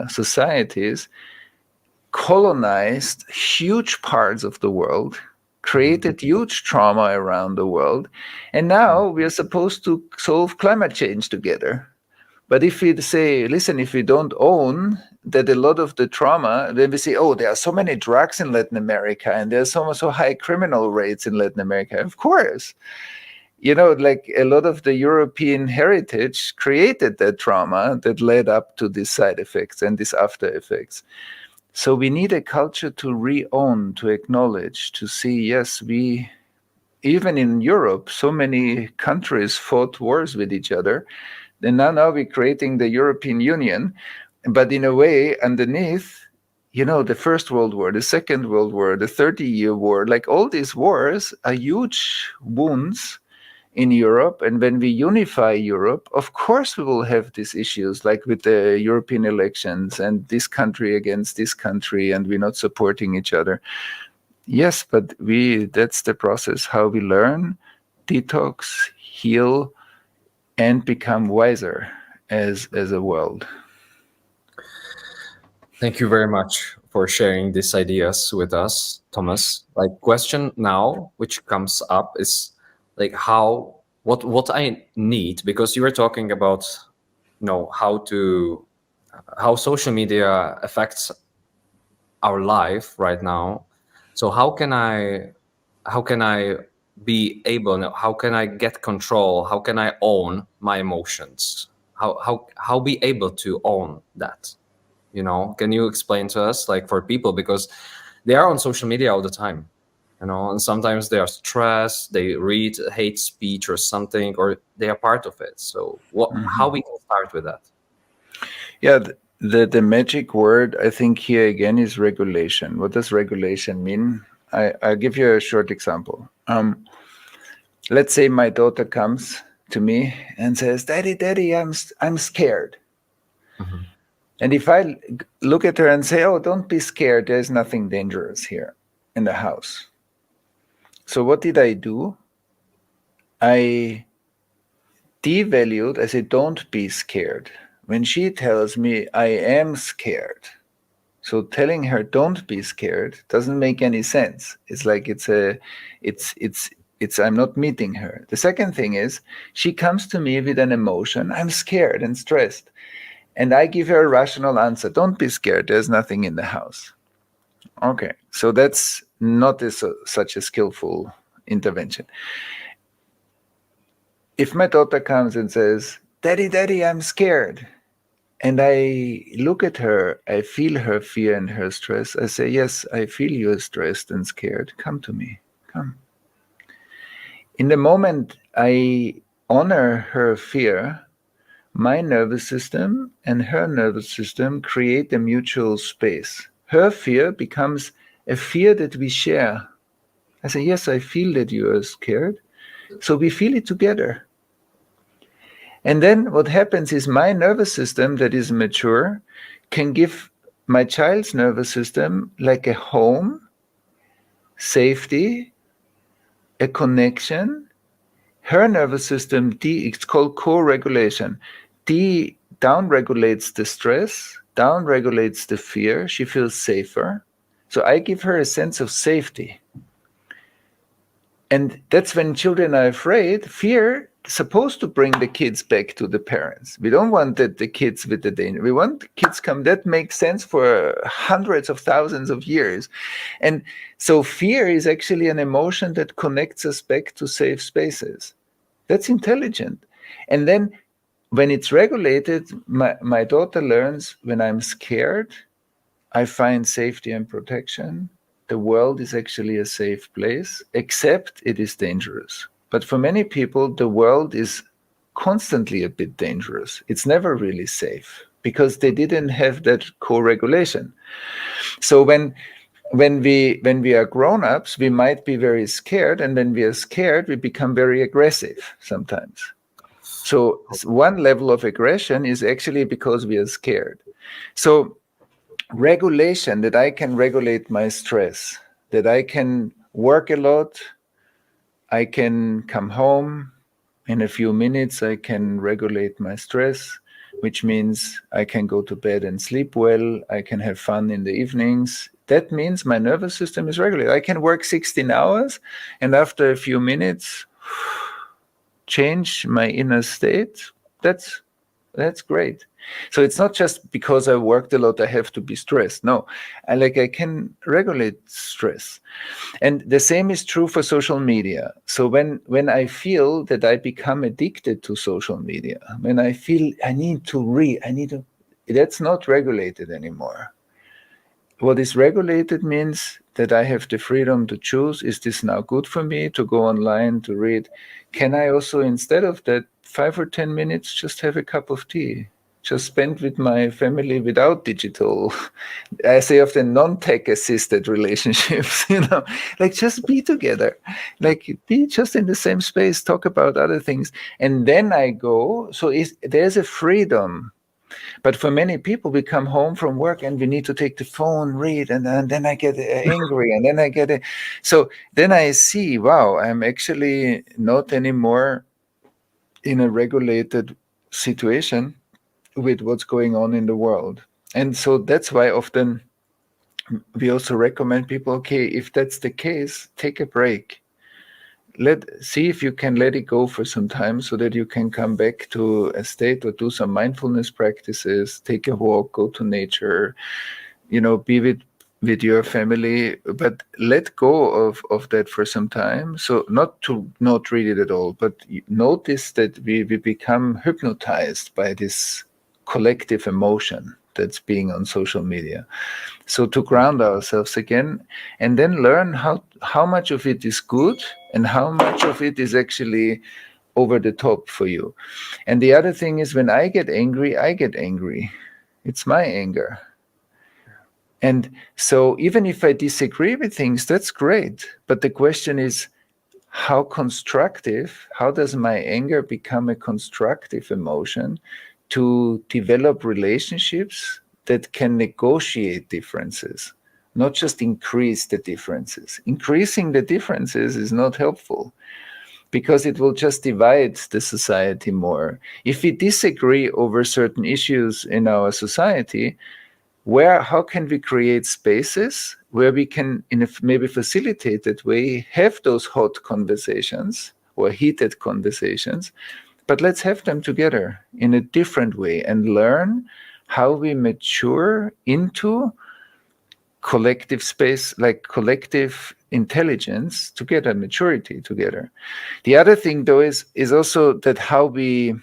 societies colonized huge parts of the world, created huge trauma around the world, and now we are supposed to solve climate change together. But if we say, listen, if we don't own that a lot of the trauma, then we say, oh, there are so many drugs in Latin America and there's so high criminal rates in Latin America. Of course. Like a lot of the European heritage created that trauma that led up to these side effects and these after effects. So we need a culture to re-own, to acknowledge, to see, yes, even in Europe, so many countries fought wars with each other. And now we're creating the European Union, but in a way underneath, the First World War, the Second World War, the 30-year war, like all these wars are huge wounds in Europe. And when we unify Europe, of course we will have these issues, like with the European elections and this country against this country, and we're not supporting each other. Yes, but that's the process, how we learn, detox, heal, and become wiser as a world. Thank you very much for sharing these ideas with us, Thomas. Like, question now, which comes up is like what I need, because you were talking about, how social media affects our life right now. So how can I be able, how can I get control? How can I own my emotions? How be able to own that? You know, can you explain to us, like, for people, because they are on social media all the time, you know, and sometimes they are stressed, they read hate speech or something, or they are part of it. So how we can start with that? Yeah, the magic word, I think, here again is regulation. What does regulation mean? I'll give you a short example. Let's say my daughter comes to me and says, Daddy, I'm scared. Mm-hmm. And if I look at her and say, oh, don't be scared, there's nothing dangerous here in the house. So what did I do? I devalued. I said, don't be scared. When she tells me I am scared, so telling her don't be scared doesn't make any sense. It's like I'm not meeting her. The second thing is, she comes to me with an emotion, I'm scared and stressed. And I give her a rational answer. Don't be scared. There's nothing in the house. Okay. So that's not such a skillful intervention. If my daughter comes and says, Daddy, I'm scared. And I look at her, I feel her fear and her stress. I say, yes, I feel you are stressed and scared. Come to me. Come. In the moment I honor her fear, my nervous system and her nervous system create a mutual space. Her fear becomes a fear that we share. I say, yes, I feel that you are scared. So we feel it together. And then what happens is my nervous system that is mature can give my child's nervous system like a home, safety, a connection. Her nervous system, it's called co-regulation. Down-regulates the stress, down-regulates the fear. She feels safer. So I give her a sense of safety. And that's when children are afraid. Fear is supposed to bring the kids back to the parents. We don't want the kids with the danger. We want the kids come. That makes sense for hundreds of thousands of years. And so fear is actually an emotion that connects us back to safe spaces. That's intelligent. And then when it's regulated, my daughter learns, when I'm scared, I find safety and protection. The world is actually a safe place, except it is dangerous. But for many people, the world is constantly a bit dangerous. It's never really safe because they didn't have that co-regulation. So when we are grown-ups, we might be very scared, and when we are scared, we become very aggressive sometimes. So one level of aggression is actually because we are scared. So regulation, that I can regulate my stress, that I can work a lot, I can come home in a few minutes, I can regulate my stress, which means I can go to bed and sleep well, I can have fun in the evenings. That means my nervous system is regulated. I can work 16 hours and after a few minutes change my inner state. That's great. So it's not just because I worked a lot, I have to be stressed. No, I can regulate stress. And the same is true for social media. So when I feel that I become addicted to social media, when I feel I need to read, that's not regulated anymore. What is regulated means that I have the freedom to choose, is this now good for me to go online to read? Can I also, instead of that, 5 or 10 minutes, just have a cup of tea? Just spend with my family without digital, I say often non-tech assisted relationships, like just be together, like be just in the same space, talk about other things. And then I go, so there's a freedom. But for many people, we come home from work and we need to take the phone, read, and then I get angry, and then I get so then I see, wow, I'm actually not anymore in a regulated situation with what's going on in the world. And so that's why often we also recommend people, okay, if that's the case, take a break. See if you can let it go for some time so that you can come back to a state, or do some mindfulness practices, take a walk, go to nature, be with with your family, but let go of that for some time. So not to not read it at all, but notice that we become hypnotized by this collective emotion that's being on social media. So to ground ourselves again, and then learn how much of it is good and how much of it is actually over the top for you. And the other thing is, when I get angry, it's my anger. And so even if I disagree with things, that's great. But the question is, how does my anger become a constructive emotion to develop relationships that can negotiate differences, not just increase the differences. Increasing the differences is not helpful, because it will just divide the society more. If we disagree over certain issues in our society, how can we create spaces where we can, in a maybe facilitated way, have those hot conversations or heated conversations, but let's have them together in a different way and learn how we mature into collective space, like collective intelligence together, maturity together. The other thing, though, is also that how we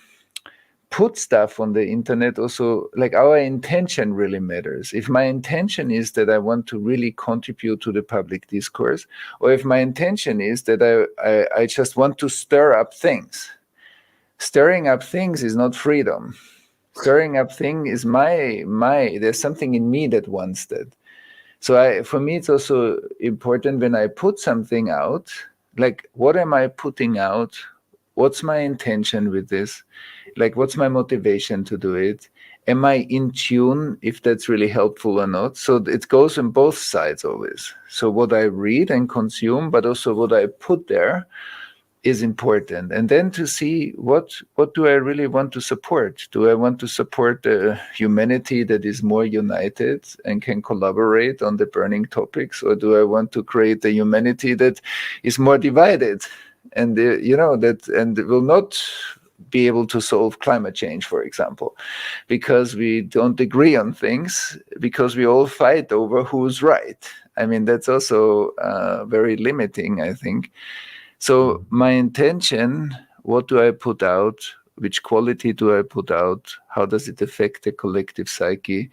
put stuff on the internet, also, like, our intention really matters. If my intention is that I want to really contribute to the public discourse, or if my intention is that I just want to stir up things. Stirring up things is not freedom. Stirring up thing is there's something in me that wants that. So for me, it's also important when I put something out, like, what am I putting out? What's my intention with this? Like, what's my motivation to do it? Am I in tune if that's really helpful or not? So it goes on both sides always. So what I read and consume, but also what I put there, is important. And then to see what do I really want to support? Do I want to support the humanity that is more united and can collaborate on the burning topics? Or do I want to create a humanity that is more divided and and will not be able to solve climate change, for example, because we don't agree on things, because we all fight over who's right? I mean, that's also very limiting, I think. So my intention, what do I put out? Which quality do I put out? How does it affect the collective psyche?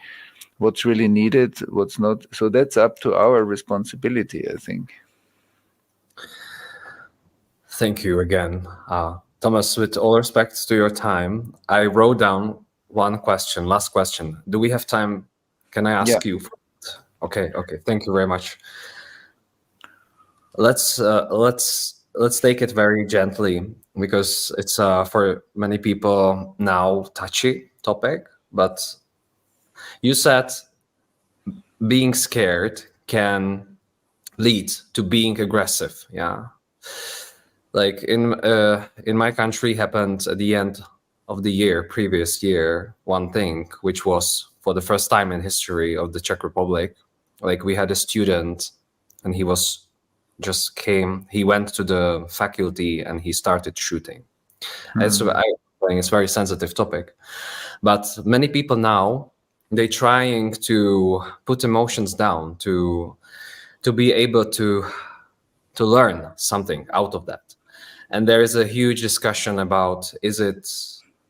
What's really needed? What's not? So that's up to our responsibility, I think. Thank you again. Thomas, with all respect to your time, I wrote down one question, last question. Do we have time? Can I ask you? Okay. Thank you very much. Let's take it very gently, because it's for many people now touchy topic. But you said being scared can lead to being aggressive. Yeah, like in my country happened at the end of the previous year, one thing which was for the first time in history of the Czech Republic. Like, we had a student, and he went to the faculty and he started shooting. It's a very sensitive topic, but many people now, they're trying to put emotions down to be able to learn something out of that. And there is a huge discussion about, is it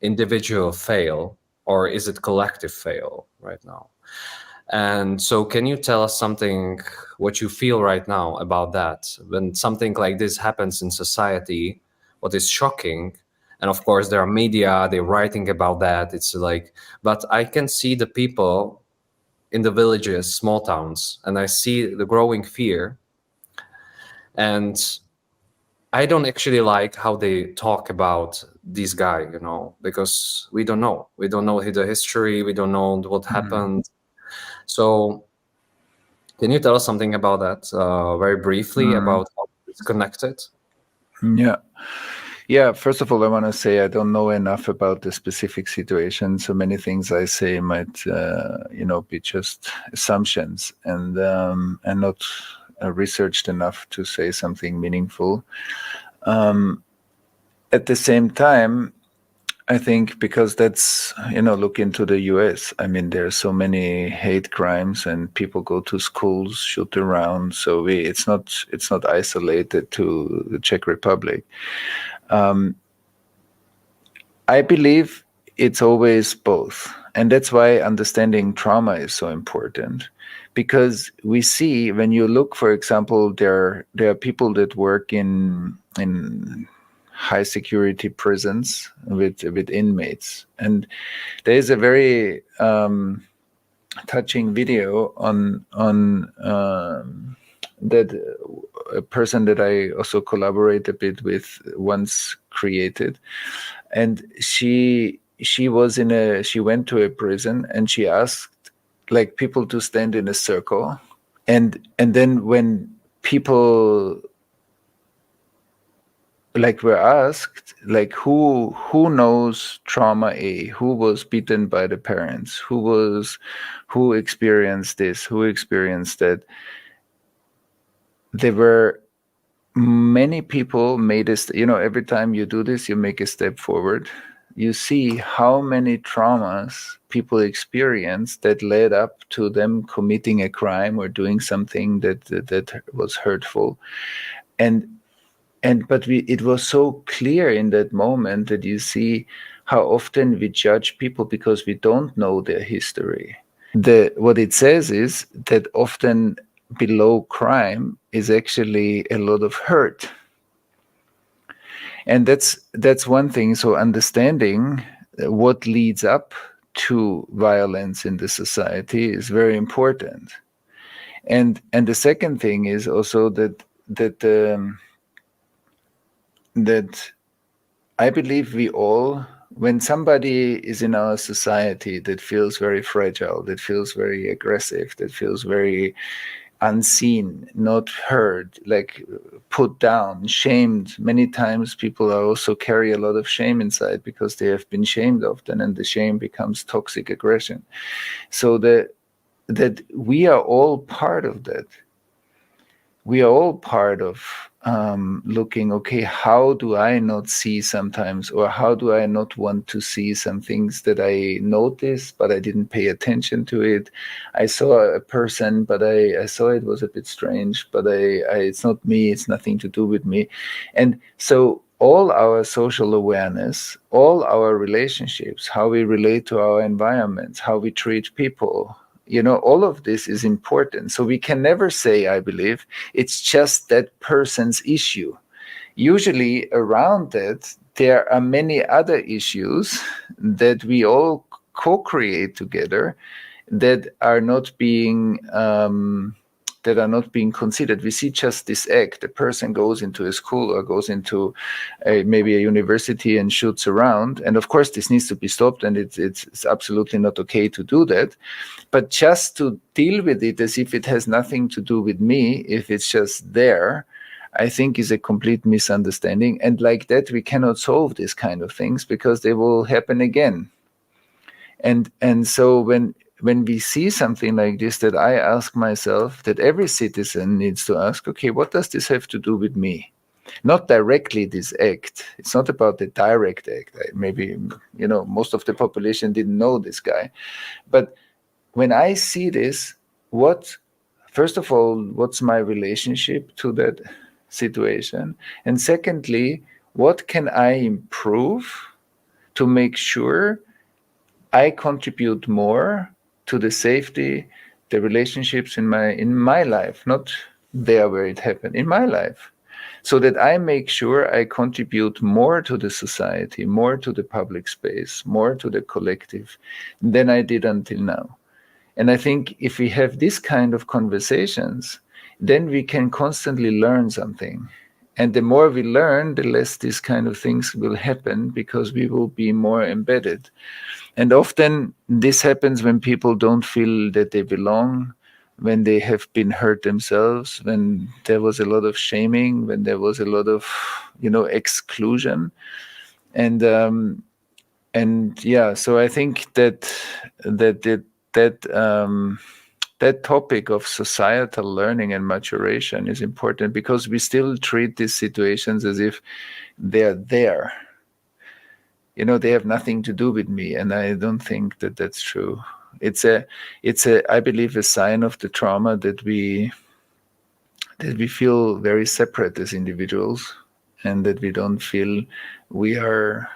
individual fail or is it collective fail right now? And so can you tell us something, what you feel right now about that? When something like this happens in society, what is shocking, and of course there are media, they're writing about that. It's like, but I can see the people in the villages, small towns, and I see the growing fear. And I don't actually like how they talk about this guy, because we don't know. We don't know the history. We don't know what happened. So can you tell us something about that very briefly, about how it's connected? Yeah. First of all, I want to say I don't know enough about the specific situation. So many things I say might, be just assumptions and not researched enough to say something meaningful. At the same time, I think because that's, look into the US. I mean, there are so many hate crimes and people go to schools, shoot around. So it's not isolated to the Czech Republic. I believe it's always both. And that's why understanding trauma is so important. Because we see, when you look, for example, there are people that work in high security prisons with inmates, and there is a very touching video on that a person that I also collaborate a bit with once created, and she went to a prison and she asked like people to stand in a circle, and then when people like were asked like who knows trauma A, who was beaten by the parents, who experienced this, who experienced that, there were many people made a every time you do this, you make a step forward, you see how many traumas people experience that led up to them committing a crime or doing something that was hurtful. But it was so clear in that moment that you see how often we judge people because we don't know their history. What it says is that often below crime is actually a lot of hurt. And that's one thing. So understanding what leads up to violence in the society is very important. And the second thing is also that I believe we all, when somebody is in our society that feels very fragile, that feels very aggressive, that feels very unseen, not heard, like put down, shamed. Many times people also carry a lot of shame inside because they have been shamed often, and the shame becomes toxic aggression. So that we are all part of that. We are all part of looking, okay, how do I not see sometimes, or how do I not want to see some things that I noticed, but I didn't pay attention to it. I saw a person, but I saw it was a bit strange, but it's not me, it's nothing to do with me. And so all our social awareness, all our relationships, how we relate to our environments, how we treat people, all of this is important. So we can never say, I believe, it's just that person's issue. Usually around that, there are many other issues that we all co-create together that are not being considered. We see just this act. A person goes into a school or goes into maybe a university and shoots around. And of course, this needs to be stopped, and it's absolutely not okay to do that. But just to deal with it as if it has nothing to do with me, if it's just there, I think is a complete misunderstanding. And like that, we cannot solve these kind of things because they will happen again. And so when we see something like this, that I ask myself, that every citizen needs to ask, okay, what does this have to do with me? Not directly this act. It's not about the direct act. Maybe, most of the population didn't know this guy. But when I see this, first of all, what's my relationship to that situation? And secondly, what can I improve to make sure I contribute more to the safety, the relationships in my life, not there where it happened, in my life, so that I make sure I contribute more to the society, more to the public space, more to the collective than I did until now. And I think if we have this kind of conversations, then we can constantly learn something. And the more we learn, the less these kind of things will happen, because we will be more embedded. And often this happens when people don't feel that they belong, when they have been hurt themselves, when there was a lot of shaming, when there was a lot of, exclusion. So I think that topic of societal learning and maturation is important, because we still treat these situations as if they're there. they have nothing to do with me, and I don't think that that's true. It's I believe, a sign of the trauma that we feel very separate as individuals, and that we don't feel we are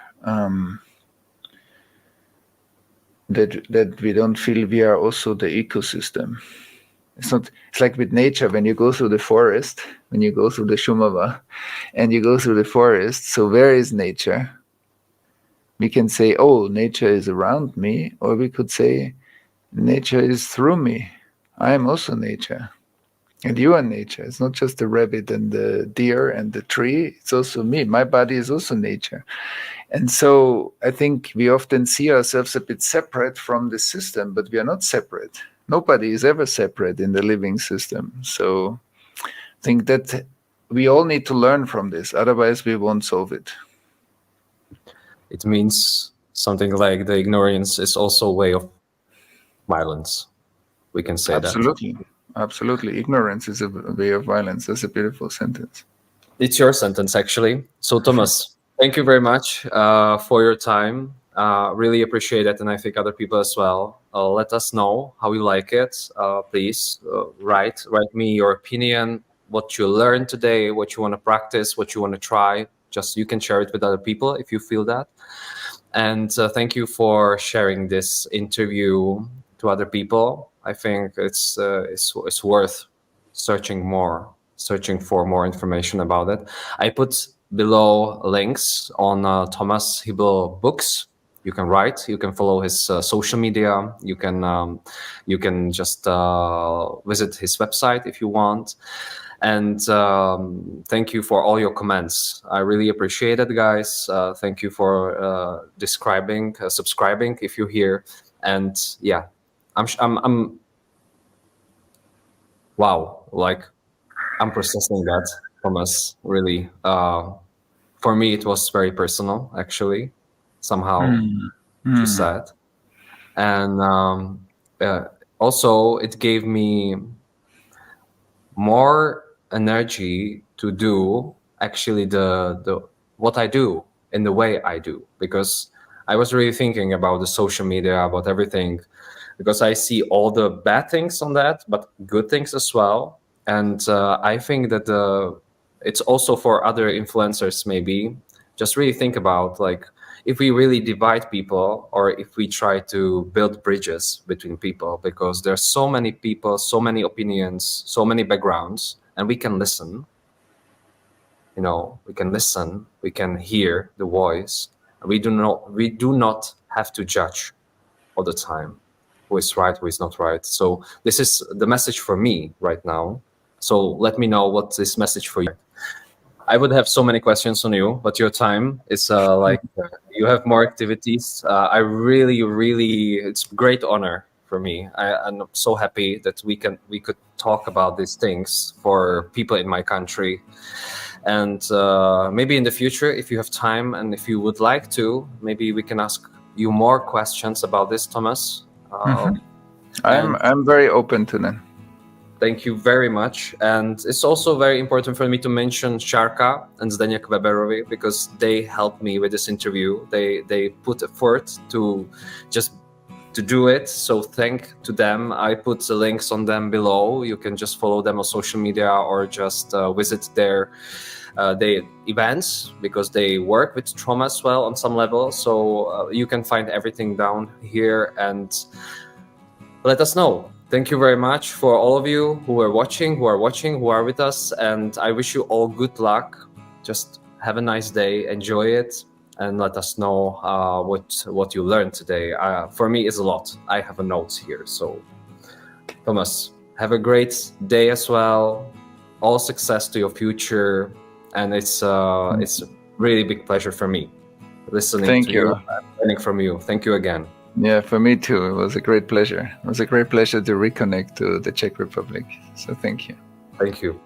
that we don't feel we are also the ecosystem. It's like with nature. When you go through the forest, when you go through the Shumava, and you go through the forest, so where is nature? We can say, oh, nature is around me, or we could say, nature is through me. I am also nature. And you are nature. It's not just the rabbit and the deer and the tree. It's also me. My body is also nature. And so I think we often see ourselves a bit separate from the system, but we are not separate. Nobody is ever separate in the living system. So I think that we all need to learn from this. Otherwise, we won't solve it. It means something like the ignorance is also a way of violence. We can say Absolutely. that. Absolutely. Ignorance is a way of violence. That's a beautiful sentence. It's your sentence, actually. So, Thomas, thank you very much for your time. Really appreciate it, and I think other people as well. Let us know how you like it. Please write me your opinion, what you learned today, what you want to practice, what you want to try. Just you can share it with other people if you feel that. And thank you for sharing this interview to other people. I think it's worth searching for more information about it. I put below links on Thomas Hübl books. You can write. You can follow his social media. You can just visit his website if you want. And thank you for all your comments. I really appreciate it, guys. Thank you for subscribing if you're here. And yeah, I'm wow, like I'm processing that, Thomas, really. For me, it was very personal, actually, somehow too sad. And also it gave me more energy to do actually the what I do in the way I do, because I was really thinking about the social media, about everything, because I see all the bad things on that, but good things as well. And I think that it's also for other influencers, maybe just really think about, like, if we really divide people, or if we try to build bridges between people, because there's so many people, so many opinions, so many backgrounds, and we can listen. We can listen, we can hear the voice. We do not have to judge all the time who is right, who is not right. So this is the message for me right now. So let me know what this message for you. I would have so many questions on you, but your time is you have more activities. I really, it's a great honor for me. I'm so happy that we could talk about these things for people in my country. And maybe in the future, if you have time and if you would like to, maybe we can ask you more questions about this, Thomas. I'm very open to them. Thank you very much. And it's also very important for me to mention Šárka and Zdeňkovi Weberovým, because they helped me with this interview. They put effort to do it. So thank to them. I put the links on them below. You can just follow them on social media or just visit their events, because they work with trauma as well on some level. So you can find everything down here, and let us know. Thank you very much for all of you who are watching, who are with us. And I wish you all good luck. Just have a nice day, enjoy it, and let us know what you learned today. For me, it's a lot. I have a note here. So, Thomas, have a great day as well. All success to your future. And it's a really big pleasure for me listening to you, learning from you. Thank you again. Yeah, for me too. It was a great pleasure. It was a great pleasure to reconnect to the Czech Republic. So thank you. Thank you.